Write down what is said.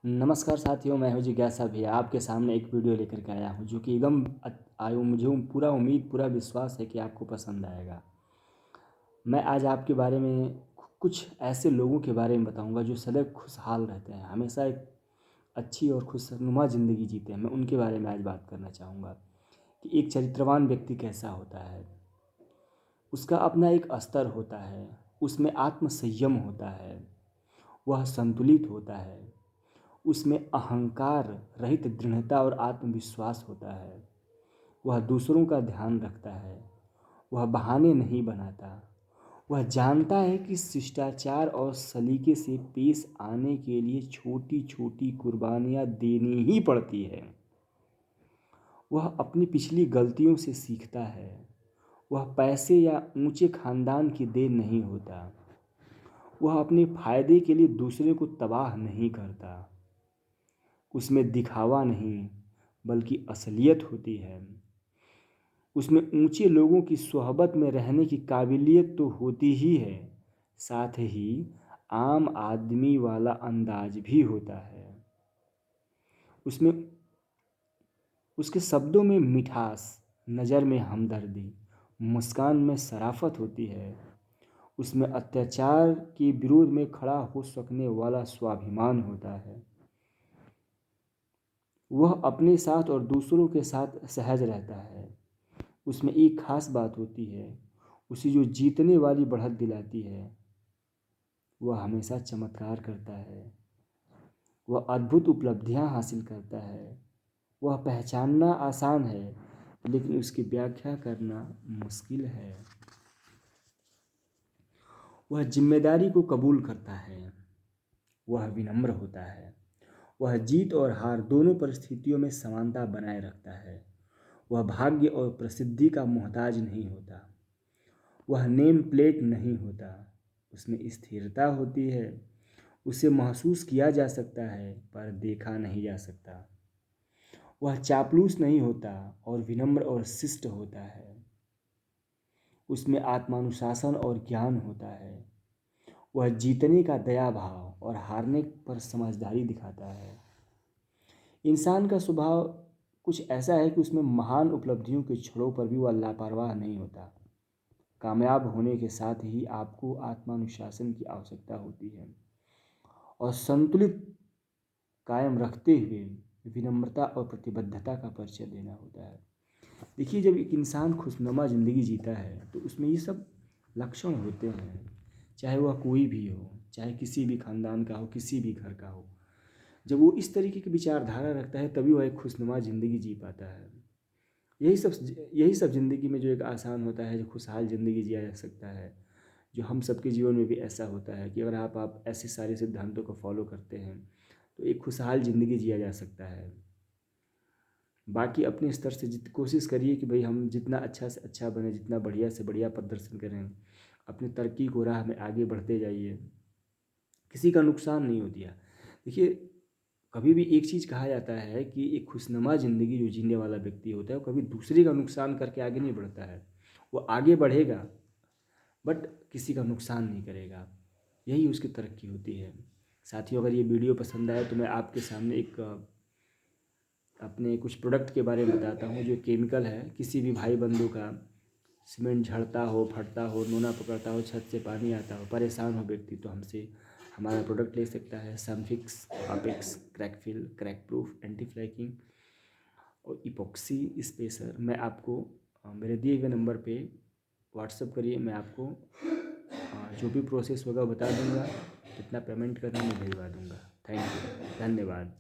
नमस्कार साथियों, मैं हूं जिज्ञासा भैया आपके सामने एक वीडियो लेकर के आया हूं जो कि एकदम आयु मुझे पूरा उम्मीद पूरा विश्वास है कि आपको पसंद आएगा। मैं आज आपके बारे में कुछ ऐसे लोगों के बारे में बताऊंगा जो सदैव खुशहाल रहते हैं, हमेशा एक अच्छी और खुशनुमा ज़िंदगी जीते हैं। मैं उनके बारे में आज बात करना चाहूँगा कि एक चरित्रवान व्यक्ति कैसा होता है। उसका अपना एक स्तर होता है, उसमें आत्मसंयम होता है, वह संतुलित होता है, उसमें अहंकार रहित दृढ़ता और आत्मविश्वास होता है। वह दूसरों का ध्यान रखता है, वह बहाने नहीं बनाता। वह जानता है कि शिष्टाचार और सलीके से पेश आने के लिए छोटी छोटी कुर्बानियाँ देनी ही पड़ती है। वह अपनी पिछली गलतियों से सीखता है। वह पैसे या ऊंचे खानदान की देन नहीं होता। वह अपने फायदे के लिए दूसरे को तबाह नहीं करता। उसमें दिखावा नहीं बल्कि असलियत होती है। उसमें ऊंचे लोगों की सोहबत में रहने की काबिलियत तो होती ही है, साथ ही आम आदमी वाला अंदाज भी होता है। उसमें उसके शब्दों में मिठास, नज़र में हमदर्दी, मुस्कान में शराफत होती है। उसमें अत्याचार के विरोध में खड़ा हो सकने वाला स्वाभिमान होता है। वह अपने साथ और दूसरों के साथ सहज रहता है। उसमें एक खास बात होती है, उसे जो जीतने वाली बढ़त दिलाती है। वह हमेशा चमत्कार करता है, वह अद्भुत उपलब्धियां हासिल करता है। वह पहचानना आसान है लेकिन उसकी व्याख्या करना मुश्किल है। वह जिम्मेदारी को कबूल करता है, वह विनम्र होता है। वह जीत और हार दोनों परिस्थितियों में समानता बनाए रखता है। वह भाग्य और प्रसिद्धि का मोहताज नहीं होता। वह नेम प्लेट नहीं होता, उसमें स्थिरता होती है। उसे महसूस किया जा सकता है पर देखा नहीं जा सकता। वह चापलूस नहीं होता और विनम्र और शिष्ट होता है। उसमें आत्मानुशासन और ज्ञान होता है। वह जीतने का दया भाव और हारने पर समझदारी दिखाता है। इंसान का स्वभाव कुछ ऐसा है कि उसमें महान उपलब्धियों के क्षणों पर भी वह लापरवाह नहीं होता। कामयाब होने के साथ ही आपको आत्मानुशासन की आवश्यकता होती है और संतुलित कायम रखते हुए विनम्रता और प्रतिबद्धता का परिचय देना होता है। देखिए, जब एक इंसान खुशनुमा ज़िंदगी जीता है तो उसमें ये सब लक्षण होते हैं, चाहे वह कोई भी हो, चाहे किसी भी खानदान का हो, किसी भी घर का हो। जब वो इस तरीके की विचारधारा रखता है तभी वह एक खुशनुमा ज़िंदगी जी पाता है। यही सब ज़िंदगी में जो एक आसान होता है, जो खुशहाल ज़िंदगी जिया जा सकता है, जो हम सबके जीवन में भी ऐसा होता है कि अगर आप ऐसे सारे सिद्धांतों को फॉलो करते हैं तो एक खुशहाल ज़िंदगी जिया जा सकता है। बाकी अपने स्तर से कोशिश करिए कि भाई हम जितना अच्छा से अच्छा बने, जितना बढ़िया से बढ़िया प्रदर्शन करें, अपनी तरक्की को राह में आगे बढ़ते जाइए, किसी का नुकसान नहीं हो दिया। देखिए, कभी भी एक चीज़ कहा जाता है कि एक खुशनुमा ज़िंदगी जो जीने वाला व्यक्ति होता है वो कभी दूसरे का नुकसान करके आगे नहीं बढ़ता है। वो आगे बढ़ेगा बट किसी का नुकसान नहीं करेगा, यही उसकी तरक्की होती है। साथियों, अगर ये वीडियो पसंद आए तो मैं आपके सामने एक अपने कुछ प्रोडक्ट के बारे में बताता हूँ जो केमिकल है। किसी भी भाई बंधु का सीमेंट झड़ता हो, फटता हो, नोना पकड़ता हो, छत से पानी आता हो, परेशान हो व्यक्ति, तो हमसे हमारा प्रोडक्ट ले सकता है। Sunfix, Apex, Crackfill, crack proof, anti flaking और इपॉक्सी स्पेसर। मैं आपको मेरे दिए हुए नंबर पे व्हाट्सअप करिए, मैं आपको जो भी प्रोसेस होगा बता दूंगा, कितना पेमेंट करना मैं भिजवा दूंगा। थैंक यू, धन्यवाद।